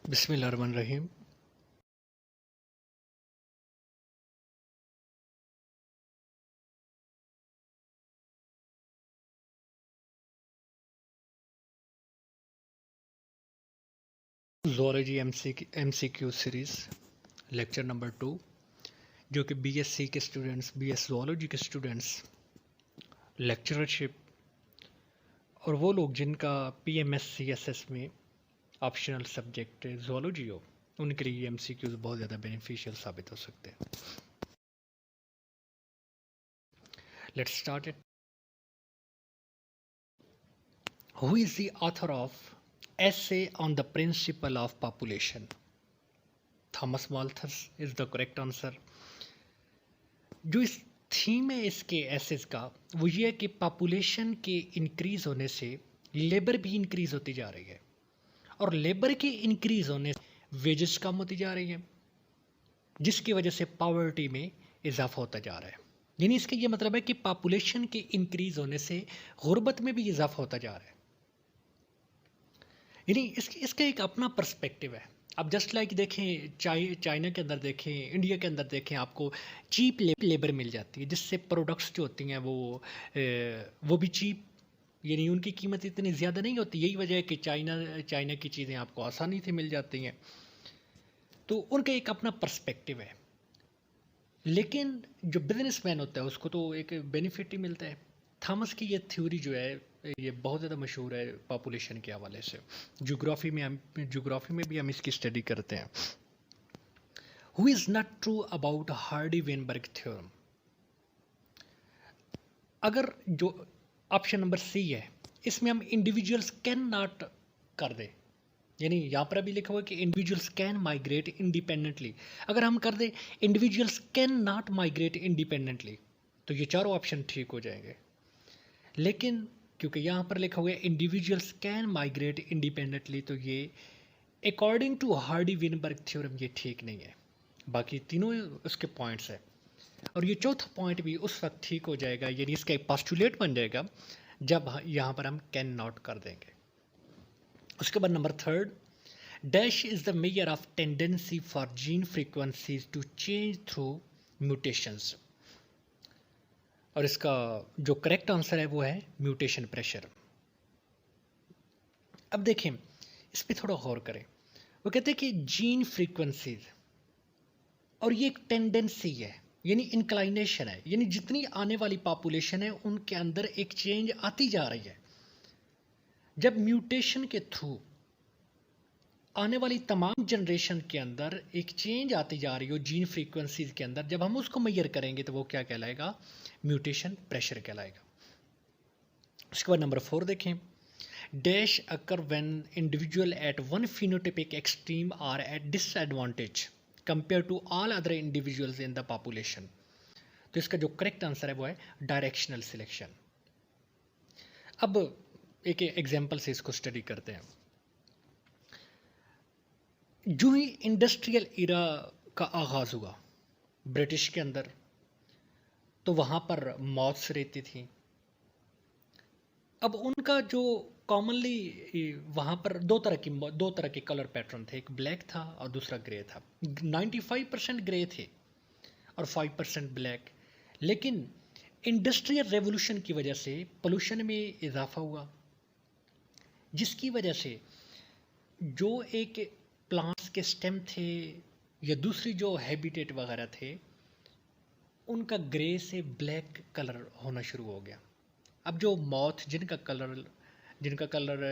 बिस्मिल्लाहिर्रहमानिर्रहीम। Zoology MCQ series lecture number 2, जो कि बीएससी के स्टूडेंट्स, बीएस ज़ूलॉजी के स्टूडेंट्स, लेक्चरशिप और वो लोग जिनका पीएमएस-सीएसएस में ऑप्शनल सब्जेक्ट ज़ूलॉजी हो, उनके लिए एमसीक्यूज़ बहुत ज़्यादा बेनिफिशियल साबित हो सकते हैं। Let's start it. Who is the author of essay on the principle of population? Thomas Malthus is the correct answer. जो इस थीम है इसके एसेस का, वो ये है कि पॉपुलेशन के इंक्रीज होने से लेबर भी इंक्रीज होती जा रही है, और लेबर के इंक्रीज होने से वेजेस कम होती जा रही है, जिसकी वजह से पॉवर्टी में इजाफा होता जा रहा है। यानी इसका ये मतलब है कि पॉपुलेशन के इंक्रीज होने से गुर्बत में भी इजाफा होता जा रहा है। यानी इसका एक अपना पर्सपेक्टिव है। अब जस्ट लाइक देखें, चाइना के अंदर देखें, इंडिया के अंदर देखें, आपको चीप लेबर मिल जाती है, जिससे प्रोडक्ट्स जो होती हैं वो भी चीप, यानी उनकी कीमत इतनी ज़्यादा नहीं होती। यही वजह है कि चाइना की चीज़ें आपको आसानी से मिल जाती हैं। तो उनका एक अपना पर्सपेक्टिव है, लेकिन जो बिजनेसमैन होता है उसको तो एक बेनिफिट ही मिलता है। थॉमस की ये थ्योरी जो है, ये बहुत ज़्यादा मशहूर है पॉपुलेशन के हवाले से। ज्योग्राफी में भी हम इसकी स्टडी करते हैं। Who is not true about Hardy Weinberg theorem? अगर जो ऑप्शन नंबर सी है, इसमें हम इंडिविजुअल्स कैन नॉट कर दे, यानी यहाँ पर अभी लिखा हुआ है कि इंडिविजुअल्स कैन माइग्रेट इंडिपेंडेंटली। अगर हम कर they individuals can not migrate independently, तो ये चारों ऑप्शन ठीक हो जाएंगे। लेकिन क्योंकि यहाँ पर लिखा हुआ है इंडिविजुअल्स कैन माइग्रेट इंडिपेंडेंटली, तो ये according to Hardy Weinberg theorem ये ठीक नहीं है। बाकी तीनों उसके पॉइंट्स है, और ये चौथा पॉइंट भी उस वक्त ठीक हो जाएगा, यानी इसका एक पोस्टुलेट बन जाएगा जब यहाँ पर हम कैन नॉट कर देंगे। उसके बाद number third, dash is the measure of tendency for gene frequencies to change through mutations, और इसका जो करेक्ट आंसर है वो है म्यूटेशन प्रेशर। अब देखें, इस पर थोड़ा गौर करें। वो कहते हैं कि जीन फ्रीक्वेंसीज, और ये एक टेंडेंसी है, यानी इंक्लाइनेशन है, यानी जितनी आने वाली पॉपुलेशन है उनके अंदर एक चेंज आती जा रही है। जब म्यूटेशन के थ्रू आने वाली तमाम जनरेशन के अंदर एक चेंज आती जा रही हो जीन फ्रीक्वेंसीज के अंदर, जब हम उसको मेजर करेंगे तो वो क्या कहलाएगा? म्यूटेशन प्रेशर कहलाएगा। उसके बाद नंबर 4 देखें, dash occur when individual at one phenotypic extreme are at disadvantage compare to all other individuals in the population. तो इसका जो करेक्ट आंसर है वो है डायरेक्शनल सिलेक्शन। अब एक एग्जांपल से इसको स्टडी करते हैं। जो ही इंडस्ट्रियल इरा का आगाज़ हुआ ब्रिटिश के अंदर, तो वहाँ पर मॉथ्स रहती थी। अब उनका जो कॉमनली वहाँ पर दो तरह के कलर पैटर्न थे, एक ब्लैक था और दूसरा ग्रे था। 95% ग्रे थे और 5% ब्लैक। लेकिन इंडस्ट्रियल रेवोल्यूशन की वजह से पोल्यूशन में इजाफा हुआ, जिसकी वजह से जो एक प्लांट्स के स्टेम थे या दूसरी जो हैबिटेट वगैरह थे, उनका ग्रे से ब्लैक कलर होना शुरू हो गया। अब जो मॉथ जिनका कलर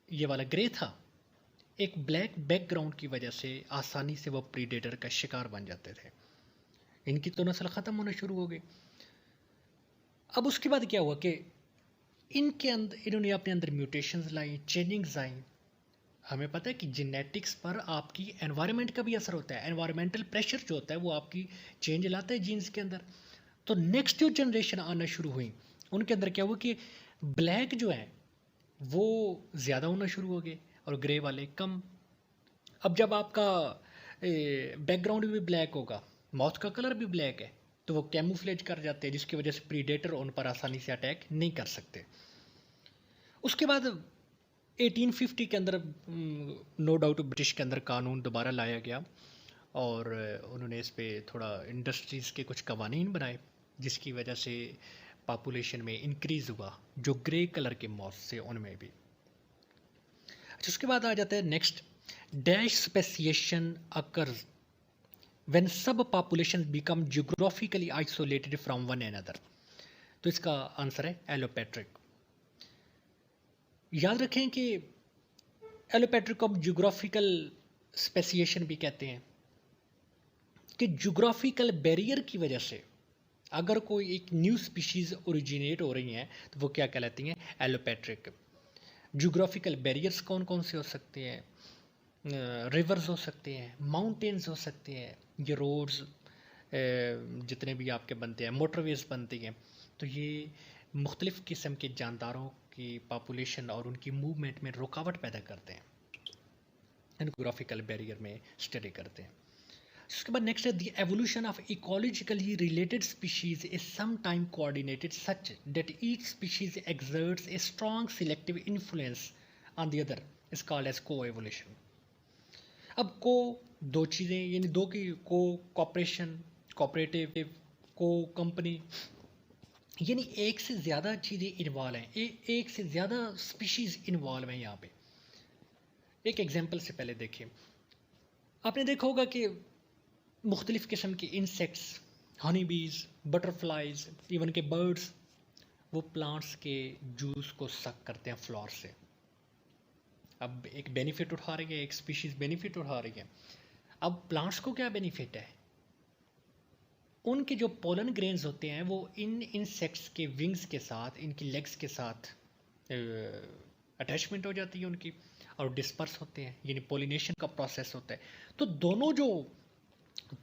ये वाला ग्रे था, एक ब्लैक बैकग्राउंड की वजह से आसानी से वो प्रीडेटर का शिकार बन जाते थे। इनकी तो नस्ल ख़त्म होना शुरू हो गई। अब उसके बाद क्या हुआ कि इनके अंदर इन्होंने अपने अंदर म्यूटेशंस लाई, चेंजिंग्स आई। हमें पता है कि जेनेटिक्स पर आपकी एनवायरनमेंट का भी असर होता है। एनवायरमेंटल प्रेशर जो होता है वो आपकी चेंज लाता है जीन्स के अंदर। तो नेक्स्ट जो जनरेशन आना शुरू हुई, उनके अंदर क्या हुआ कि ब्लैक जो है वो ज़्यादा होना शुरू हो गए और ग्रे वाले कम। अब जब आपका बैकग्राउंड भी ब्लैक होगा, माउथ का कलर भी ब्लैक है, तो वो कैमोफ्लेज कर जाते हैं, जिसकी वजह से प्रीडेटर उन पर आसानी से अटैक नहीं कर सकते। उसके बाद 1850 के अंदर नो डाउट ब्रिटिश के अंदर कानून दोबारा लाया गया और उन्होंने इस पे थोड़ा इंडस्ट्रीज़ के कुछ कवानीन बनाए, जिसकी वजह से पॉपुलेशन में इंक्रीज़ हुआ, जो ग्रे कलर के मॉस थे उनमें भी। अच्छा, उसके बाद आ जाता है next, dash speciation occurs when सब population become geographically isolated from one another. तो इसका आंसर है एलोपेट्रिक। याद रखें कि एलोपेट्रिक को जियोग्राफिकल स्पेसिएशन भी कहते हैं, कि जियोग्राफिकल बैरियर की वजह से अगर कोई एक न्यू स्पीशीज़ ओरिजिनेट हो रही हैं तो वो क्या कहलाती हैं, एलोपेट्रिक। जियोग्राफिकल बैरियर्स कौन कौन से हो सकते हैं, रिवर्स हो सकते हैं, माउंटेन्स हो सकते हैं, ये रोड्स जितने भी आपके बनते हैं, मोटरवेज बनती हैं, तो ये मुख्तलिफ़ किस्म के जानदारों की पॉपुलेशन और उनकी मूवमेंट में रुकावट पैदा करते हैं, जियोग्राफिकल बैरियर में स्टडी करते हैं। उसके बाद नेक्स्ट है, the evolution of ecologically related species is some time coordinated such that each species exerts a strong selective influence on the other is called as coevolution. अब को दो चीज़ें, यानी दो की को कॉपरेशन, कोऑपरेटिव, को कंपनी, यानी एक से ज़्यादा चीज़ें इन्वॉल्व हैं, एक से ज़्यादा स्पीशीज़ इन्वॉल्व हैं यहाँ पे। एक एग्जांपल से पहले देखिए, आपने देखा होगा कि मुख्तलिफ़ किस्म के इंसेक्ट्स, हनी बीज, बटरफ्लाइज, इवन के बर्ड्स, वो प्लांट्स के जूस को सक करते हैं फ्लावर से। अब एक बेनिफिट उठा रही है, एक स्पीशीज़ बेनिफिट उठा रही है। अब प्लांट्स को क्या बेनिफिट है, उनके जो पोलन ग्रेन्स होते हैं वो इन इंसेक्ट्स के विंग्स के साथ, इनकी लेग्स के साथ अटैचमेंट हो जाती है उनकी, और डिस्पर्स होते हैं, यानी पोलिनेशन का प्रोसेस होता है। तो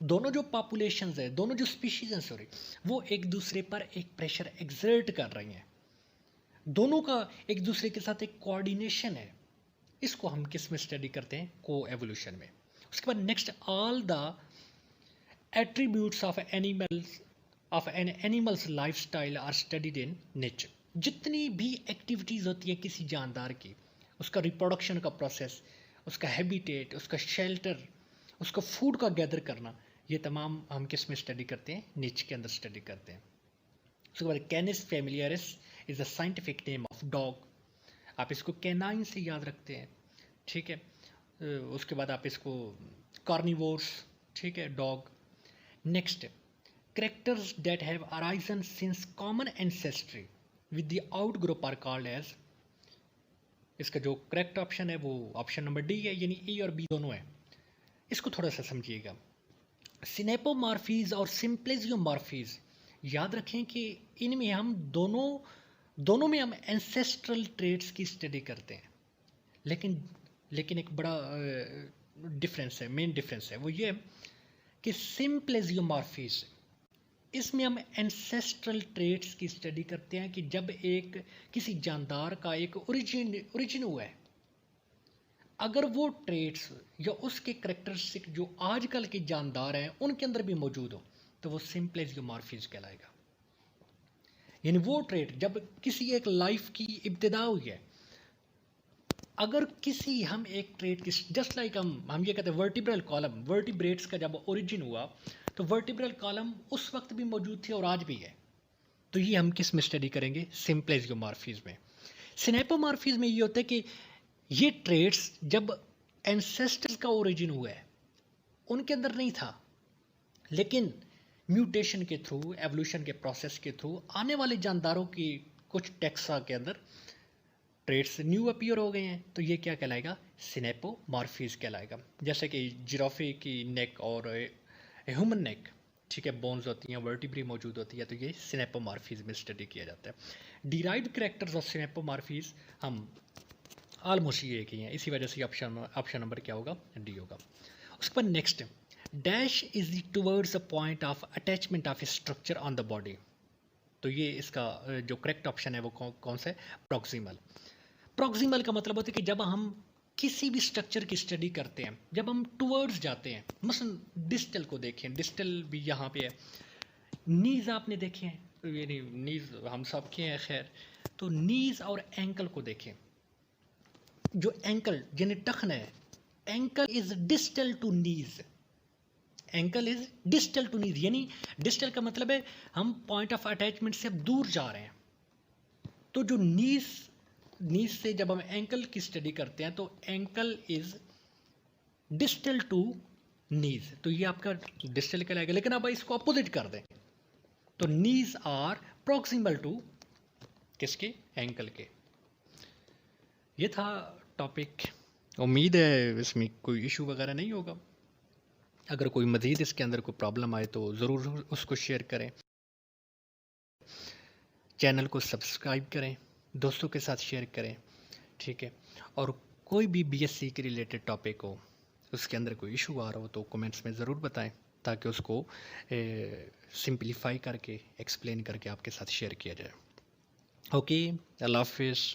दोनों जो पॉपुलेशंस है, दोनों जो स्पीशीज हैं सॉरी, वो एक दूसरे पर एक प्रेशर एक्सर्ट कर रही हैं, दोनों का एक दूसरे के साथ एक कोऑर्डिनेशन है। इसको हम किस में स्टडी करते हैं, को एवोल्यूशन में। उसके बाद next, all the attributes of an animals lifestyle are studied in nature. जितनी भी एक्टिविटीज़ होती है किसी जानदार की, उसका रिप्रोडक्शन का प्रोसेस, उसका हैबिटेट, उसका शेल्टर, उसका फूड का गैदर करना, ये तमाम हम किस में स्टडी करते हैं, नेचर के अंदर स्टडी करते हैं। उसके बाद Canis familiaris is the scientific name of dog. आप इसको कैनाइन से याद रखते हैं, ठीक है। उसके बाद आप इसको कार्निवोर्स, ठीक है, dog. Next, characters that have arisen since common ancestry with the outgroup are called as, इसका जो करेक्ट ऑप्शन है वो ऑप्शन नंबर डी है, यानी ए और बी दोनों है। इसको थोड़ा सा समझिएगा। सिनेपोमॉर्फीज और सिंप्लेजियोमॉर्फीज, याद रखें कि इनमें हम दोनों में हम एंसेस्ट्रल ट्रेट्स की स्टडी करते हैं, लेकिन एक बड़ा डिफरेंस है, मेन डिफरेंस है, वो ये कि सिंप्लेजियोमॉर्फीज, इसमें हम एंसेस्ट्रल ट्रेट्स की स्टडी करते हैं कि जब एक किसी जानदार का एक ओरिजिन हुआ है, अगर वो ट्रेट्स या उसके करेक्टरिस्टिक जो आजकल के जानदार हैं उनके अंदर भी मौजूद हो तो वो सिंप्लेजियोमॉर्फीज कहलाएगा। यानी वो ट्रेट जब किसी एक लाइफ की इब्तिदा हुई है, अगर किसी हम एक ट्रेट की, जस्ट लाइक हम ये कहते हैं वर्टिब्रल कॉलम, वर्टिब्रेट्स का जब ओरिजिन हुआ तो वर्टिब्रल कॉलम उस वक्त भी मौजूद थी और आज भी है। तो ये हम किस में स्टडी करेंगे, सिंप्लेजियोमॉर्फीज में। सिनेपोमॉर्फीज में ये होता है कि ये ट्रेट्स जब एंसेस्टर्स का ओरिजिन हुआ है उनके अंदर नहीं था, लेकिन म्यूटेशन के थ्रू, एवोल्यूशन के प्रोसेस के थ्रू आने वाले जानदारों की कुछ टैक्सा के अंदर ट्रेट्स न्यू अपीयर हो गए हैं, तो ये क्या कहलाएगा, सिनेपोमॉर्फीज कहलाएगा। जैसे कि जिराफे की नेक और ह्यूमन नेक, ठीक है, बोन्स होती हैं, वर्टिब्री मौजूद होती है, तो ये सिनेपोमॉर्फीज में स्टडी किया जाता है। डिराइव्ड कैरेक्टर्स ऑफ सिनेपोमॉर्फीज हम ऑलमोस्ट ये एक ही हैं, इसी वजह से ऑप्शन नंबर क्या होगा, डी होगा। उसके बाद next, dash is towards a point of attachment of A structure on the body. तो ये इसका जो करेक्ट ऑप्शन है वो कौन सा है, प्रॉक्सिमल। प्रॉक्सिमल का मतलब होता है कि जब हम किसी भी स्ट्रक्चर की स्टडी करते हैं, जब हम टूवर्ड्स जाते हैं, मसलन डिस्टल को देखें, डिस्टल भी यहाँ पे है, नीज आपने देखे हैं, यानी नीज हम सब के हैं खैर, तो नीज और एंकल को देखें, जो एंकल जिन्हें टखना है, ankle is distal to knees, ankle is distal to knees, यानी डिस्टल का मतलब है हम पॉइंट ऑफ अटैचमेंट से अब दूर जा रहे हैं। तो जो नीज से जब हम एंकल की स्टडी करते हैं तो एंकल इज डिस्टल टू नीज, तो ये आपका डिस्टल कहलाएगा। लेकिन अब इसको अपोजिट कर दें तो नीज आर प्रॉक्सिमल टू किसके, एंकल के। ये था टॉपिक, उम्मीद है इसमें कोई इशू वगैरह नहीं होगा। अगर कोई मज़ीद इसके अंदर कोई प्रॉब्लम आए तो ज़रूर उसको शेयर करें, चैनल को सब्सक्राइब करें, दोस्तों के साथ शेयर करें, ठीक है। और कोई भी बीएससी के रिलेटेड टॉपिक हो, उसके अंदर कोई इशू आ रहा हो तो कमेंट्स में ज़रूर बताएं, ताकि उसको सिंपलीफाई करके एक्सप्लेन करके आपके साथ शेयर किया जाए। ओके, अल्लाह हाफिज़।